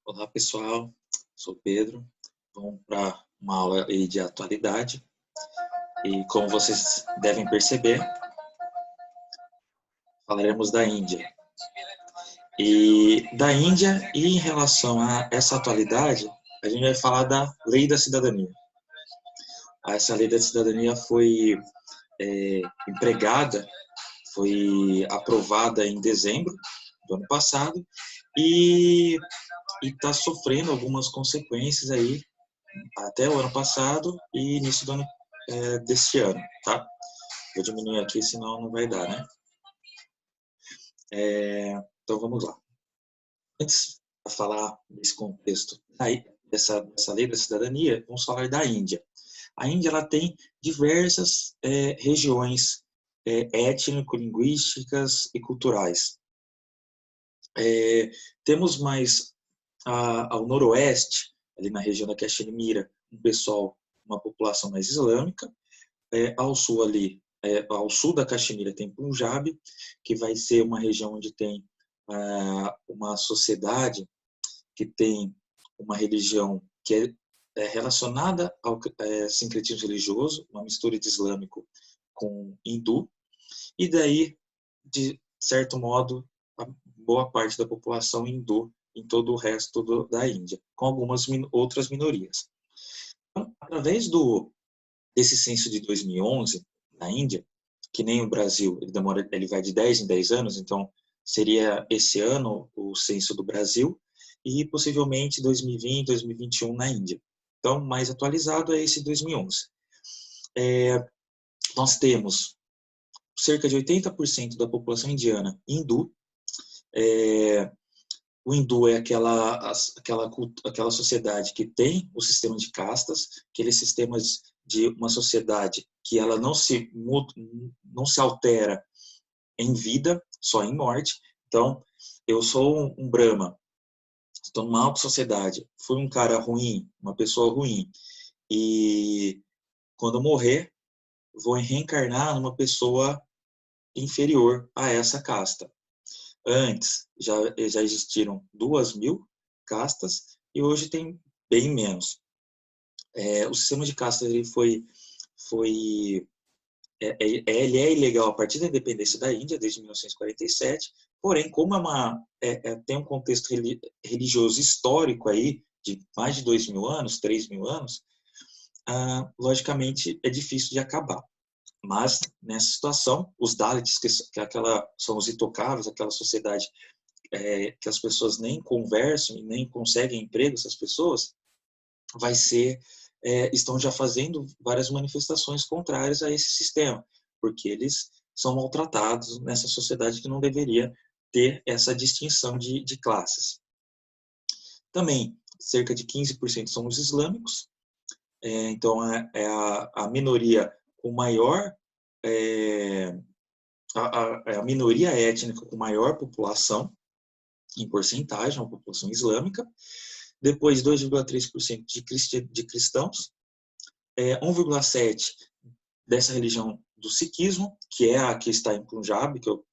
Olá pessoal, sou Pedro. Vamos para uma aula aí de atualidade e, como vocês devem perceber, falaremos da Índia. E da Índia, e em relação a essa atualidade, a gente vai falar da Lei da Cidadania. Essa Lei da Cidadania foi empregada, foi aprovada em dezembro do ano passado e está sofrendo algumas consequências aí até o ano passado e início do ano deste ano, tá? Vou diminuir aqui, senão não vai dar, né? Então vamos lá. Antes de falar desse contexto, dessa lei da cidadania, vamos falar da Índia. A Índia ela tem diversas regiões étnico-linguísticas e culturais. Temos mais ao noroeste, ali na região da Caxemira, uma população mais islâmica. Ao sul ali, ao sul da Caxemira tem Punjab, que vai ser uma região onde tem uma sociedade que tem uma religião que é relacionada ao sincretismo religioso, uma mistura de islâmico com hindu, e daí, de certo modo, a boa parte da população hindu em todo o resto da Índia, com algumas outras minorias. Então, através desse censo de 2011, na Índia, que nem o Brasil, ele vai de 10 em 10 anos, então seria esse ano o censo do Brasil, e possivelmente 2020, 2021 na Índia. Então, mais atualizado é esse 2011. Nós temos cerca de 80% da população indiana hindu. O hindu é aquela sociedade que tem o sistema de castas, aqueles sistemas de uma sociedade que ela não se altera em vida, só em morte. Então, eu sou um Brahma, estou numa alta sociedade, fui um cara ruim, uma pessoa ruim, e quando eu morrer, vou reencarnar numa pessoa inferior a essa casta. Antes, já existiram 2.000 castas e hoje tem bem menos. O sistema de castas ele ele é ilegal a partir da independência da Índia, desde 1947, porém, como tem um contexto religioso histórico aí, de mais de 2.000 anos, 3.000 anos, logicamente é difícil de acabar. Mas, nessa situação, os Dalits, que são os intocáveis, aquela sociedade que as pessoas nem conversam e nem conseguem emprego, essas pessoas, estão já fazendo várias manifestações contrárias a esse sistema, porque eles são maltratados nessa sociedade que não deveria ter essa distinção de classes. Também, cerca de 15% são os islâmicos, então é a minoria com maior a minoria étnica com maior população em porcentagem, a população islâmica. Depois 2,3% de cristãos, 1,7% dessa religião do sikhismo, que é a que está em Punjab, que eu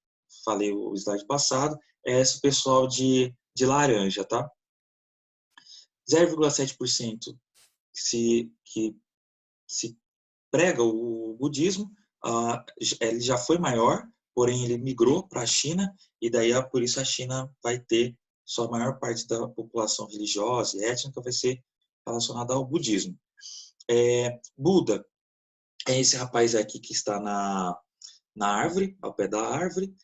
falei o slide passado, é esse pessoal de laranja, tá? 0,7% que se prega o budismo, ele já foi maior, porém ele migrou para a China, e daí por isso a China vai ter sua maior parte da população religiosa e étnica vai ser relacionada ao budismo. Buda é esse rapaz aqui que está na árvore, ao pé da árvore.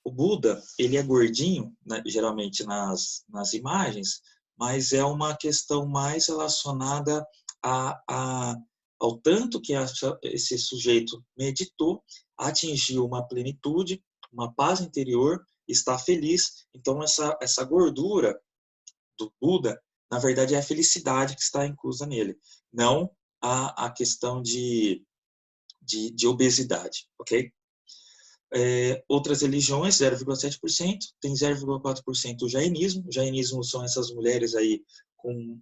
O Buda, ele é gordinho, né, geralmente nas imagens, mas é uma questão mais relacionada ao tanto que esse sujeito meditou, atingiu uma plenitude, uma paz interior, está feliz. Então, essa gordura do Buda, na verdade, é a felicidade que está inclusa nele, não a questão de obesidade, ok? Outras religiões, 0,7%, tem 0,4% o jainismo. O jainismo são essas mulheres aí com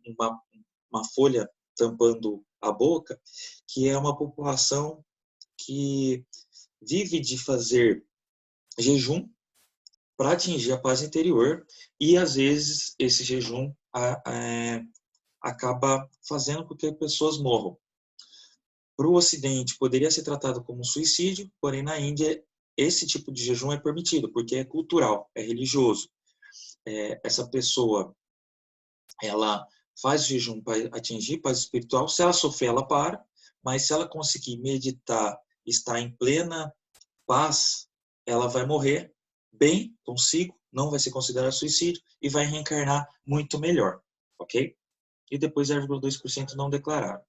uma folha tampando a boca, que é uma população que vive de fazer jejum para atingir a paz interior, e às vezes esse jejum acaba fazendo com que pessoas morram. Para o Ocidente, poderia ser tratado como um suicídio, porém na Índia esse tipo de jejum é permitido, porque é cultural, é religioso. Essa pessoa, ela faz o jejum para atingir paz espiritual. Se ela sofrer, ela para, mas se ela conseguir meditar, estar em plena paz, ela vai morrer bem consigo, não vai ser considerado suicídio e vai reencarnar muito melhor, ok? E depois 0,2% não declararam.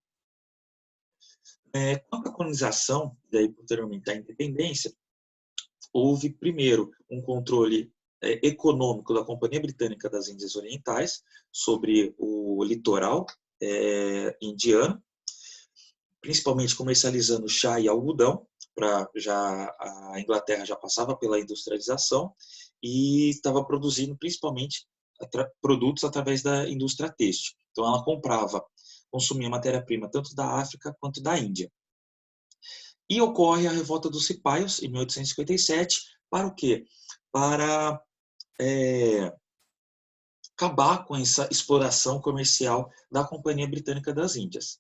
Quanto à colonização, daí posteriormente à independência, houve primeiro um controle econômico da Companhia Britânica das Índias Orientais sobre o litoral indiano, principalmente comercializando chá e algodão. A Inglaterra já passava pela industrialização e estava produzindo principalmente produtos através da indústria têxtil. Então ela consumia matéria-prima tanto da África quanto da Índia. E ocorre a revolta dos cipaios em 1857 para o quê? Para acabar com essa exploração comercial da Companhia Britânica das Índias.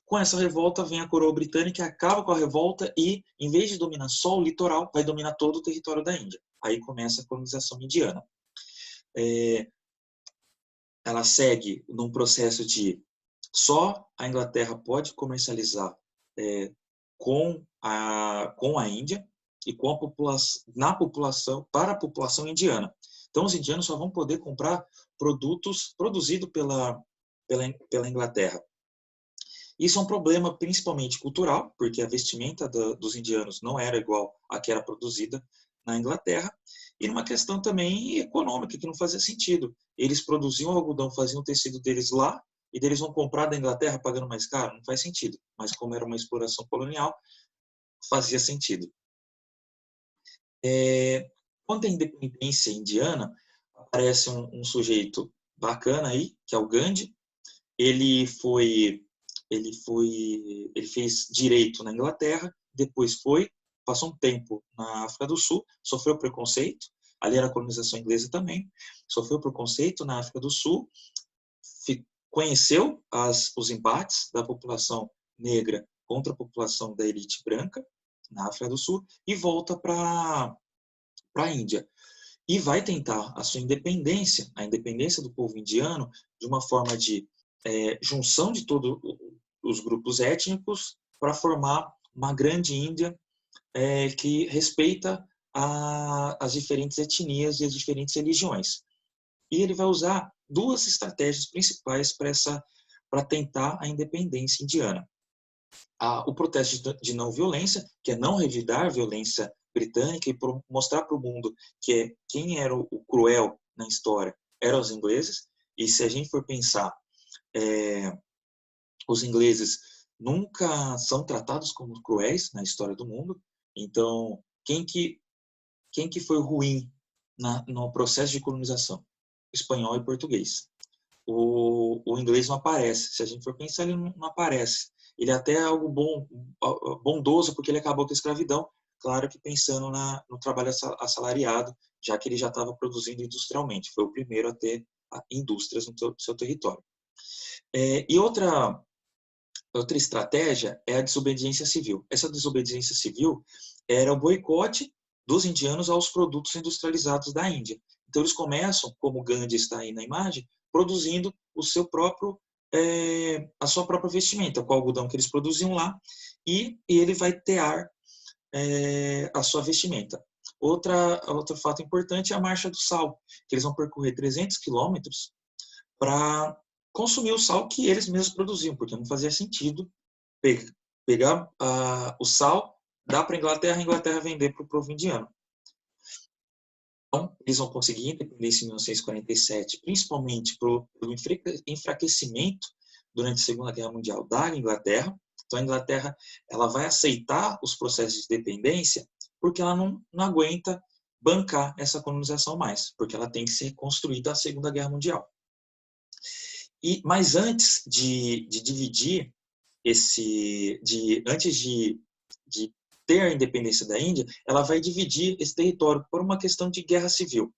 Com essa revolta vem a coroa britânica, acaba com a revolta e, em vez de dominar só o litoral, vai dominar todo o território da Índia. Aí começa a colonização indiana. Ela segue num processo de só a Inglaterra pode comercializar com a Índia e com a população, para a população indiana. Então, os indianos só vão poder comprar produtos produzidos pela Inglaterra. Isso é um problema principalmente cultural, porque a vestimenta dos indianos não era igual à que era produzida na Inglaterra, e numa questão também econômica, que não fazia sentido. Eles produziam algodão, faziam o tecido deles lá, e deles vão comprar da Inglaterra pagando mais caro? Não faz sentido. Mas como era uma exploração colonial, fazia sentido. Quanto à independência indiana, aparece um sujeito bacana aí, que é o Gandhi. Ele fez direito na Inglaterra, depois passou um tempo na África do Sul, sofreu preconceito, ali era a colonização inglesa também, sofreu preconceito na África do Sul, conheceu os embates da população negra contra a população da elite branca na África do Sul e volta para a Índia. E vai tentar a sua independência, a independência do povo indiano, de uma forma de junção de todos os grupos étnicos para formar uma grande Índia que respeita as diferentes etnias e as diferentes religiões. E ele vai usar duas estratégias principais para tentar a independência indiana. O protesto de não violência, que é não revidar a violência britânica e mostrar para o mundo que quem era o cruel na história eram os ingleses. E se a gente for pensar, os ingleses nunca são tratados como cruéis na história do mundo. Então, quem que foi ruim no processo de colonização? Espanhol e português. O inglês não aparece. Se a gente for pensar, ele não aparece. Ele até é algo bondoso, porque ele acabou com a escravidão, claro que pensando no trabalho assalariado, já que ele já estava produzindo industrialmente. Foi o primeiro a ter indústrias no seu território. E outra estratégia é a desobediência civil. Essa desobediência civil era o boicote dos indianos aos produtos industrializados da Índia. Então eles começam, como Gandhi está aí na imagem, produzindo a sua própria vestimenta, com o algodão que eles produziam lá, e ele vai tear a sua vestimenta. Outro fato importante é a Marcha do Sal, que eles vão percorrer 300 quilômetros para consumir o sal que eles mesmos produziam, porque não fazia sentido pegar o sal, dar para a Inglaterra vender para o povo indiano. Então, eles vão conseguir independência em 1947, principalmente pelo enfraquecimento durante a Segunda Guerra Mundial da Inglaterra. Então, a Inglaterra ela vai aceitar os processos de independência porque ela não aguenta bancar essa colonização mais, porque ela tem que ser construída a Segunda Guerra Mundial. Mas antes de dividir antes de ter a independência da Índia, ela vai dividir esse território por uma questão de guerra civil.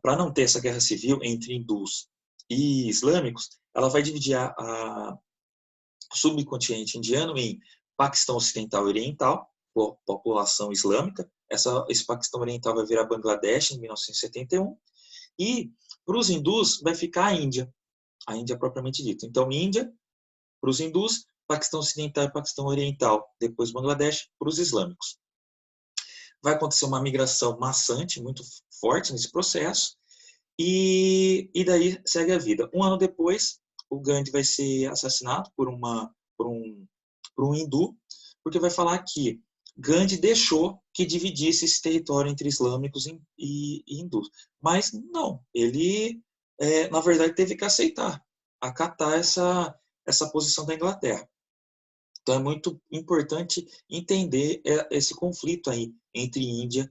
para não ter essa guerra civil entre hindus e islâmicos, ela vai dividir o subcontinente indiano em Paquistão Ocidental e Oriental, população islâmica. Esse Paquistão Oriental vai virar Bangladesh em 1971. E para os hindus vai ficar a Índia propriamente dita. Então, Índia para os hindus, Paquistão Ocidental e Paquistão Oriental, depois Bangladesh para os islâmicos. Vai acontecer uma migração maçante, muito forte nesse processo, e daí segue a vida. Um ano depois, o Gandhi vai ser assassinado por um hindu, porque vai falar que Gandhi deixou que dividisse esse território entre islâmicos e hindus. Mas não, ele, na verdade, teve que acatar essa posição da Inglaterra. Então é muito importante entender esse conflito aí entre Índia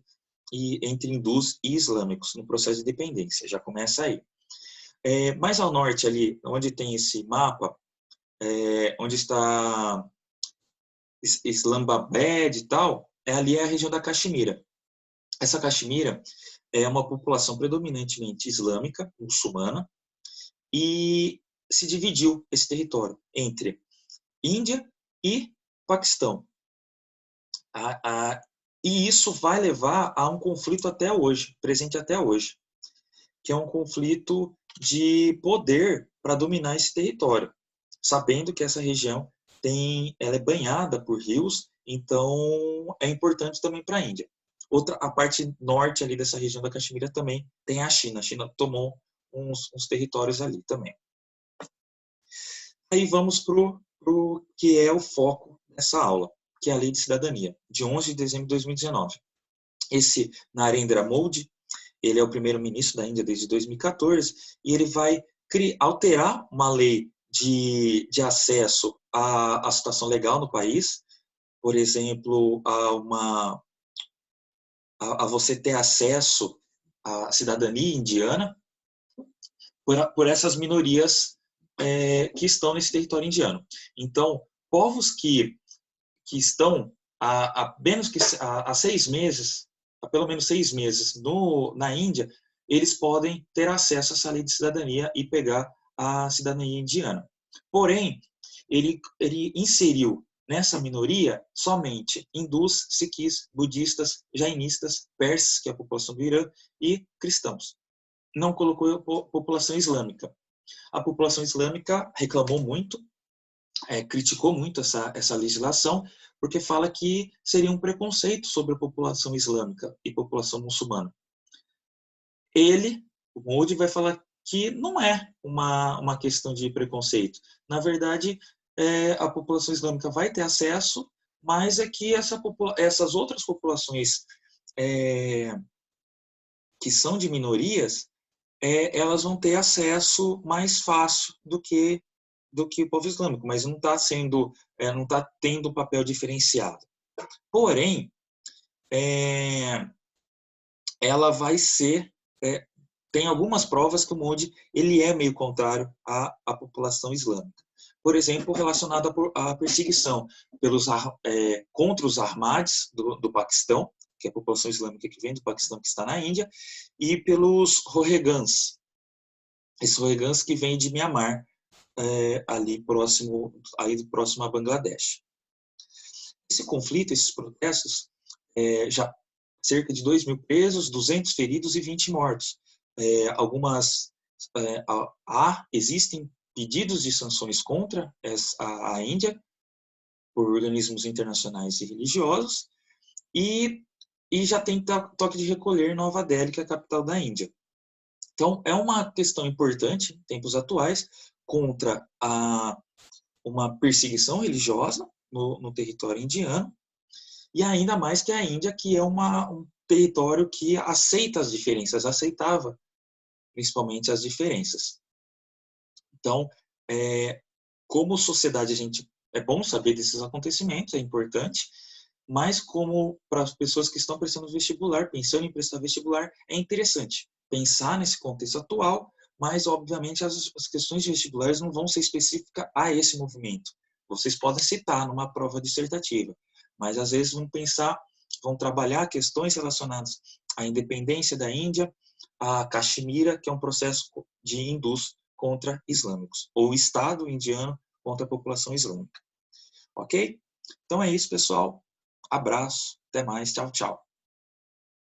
e entre hindus e islâmicos no processo de independência. Já começa aí. Mais ao norte ali, onde tem esse mapa, onde está Islamabad e tal, ali é a região da Caxemira. Essa Caxemira é uma população predominantemente islâmica, muçulmana, e se dividiu esse território entre Índia e Paquistão. E isso vai levar a um conflito até hoje, presente até hoje, que é um conflito de poder para dominar esse território, sabendo que essa região ela é banhada por rios, então é importante também para a Índia. A parte norte ali dessa região da Caxemira também tem a China. A China tomou uns territórios ali também. Aí vamos para o que é o foco dessa aula, que é a Lei de Cidadania, de 11 de dezembro de 2019. Esse Narendra Modi, ele é o primeiro-ministro da Índia desde 2014, e ele vai alterar uma lei de acesso à situação legal no país, por exemplo, a você ter acesso à cidadania indiana por essas minorias que estão nesse território indiano. Então, povos que estão há pelo menos 6 meses na Índia, eles podem ter acesso a essa lei de cidadania e pegar a cidadania indiana. Porém, ele inseriu nessa minoria somente hindus, sikhs, budistas, jainistas, persas, que é a população do Irã, e cristãos. Não colocou a população islâmica. A população islâmica reclamou muito, criticou muito essa legislação, porque fala que seria um preconceito sobre a população islâmica e população muçulmana. O Modi, vai falar que não é uma questão de preconceito. Na verdade, a população islâmica vai ter acesso, mas é que essas outras populações que são de minorias, elas vão ter acesso mais fácil do que o povo islâmico, mas não está tendo papel diferenciado. Porém, ela vai ser, tem algumas provas que o Modi ele é meio contrário à população islâmica. Por exemplo, relacionada à perseguição contra os Ahmadis do Paquistão, que é a população islâmica que vem do Paquistão, que está na Índia, e pelos Rohingyas, esses Rohingyas que vêm de Mianmar, ali próximo a Bangladesh. Esse conflito, esses protestos, já cerca de 2.000 presos, 200 feridos e 20 mortos. Existem pedidos de sanções contra a Índia por organismos internacionais e religiosos, e já tem toque de recolher em Nova Delhi, que é a capital da Índia. Então, é uma questão importante, em tempos atuais, contra uma perseguição religiosa no território indiano, e ainda mais que a Índia, que é um território que aceita as diferenças, aceitava principalmente as diferenças. Então, como sociedade, é bom saber desses acontecimentos, é importante, mas como para as pessoas que estão prestando vestibular, pensando em prestar vestibular, é interessante pensar nesse contexto atual, mas, obviamente, as questões de vestibulares não vão ser específicas a esse movimento. Vocês podem citar numa prova dissertativa, mas, às vezes, vão trabalhar questões relacionadas à independência da Índia, a Caxemira, que é um processo de hindus contra islâmicos, ou o Estado indiano contra a população islâmica. Ok? Então é isso, pessoal. Abraço, até mais, tchau, tchau.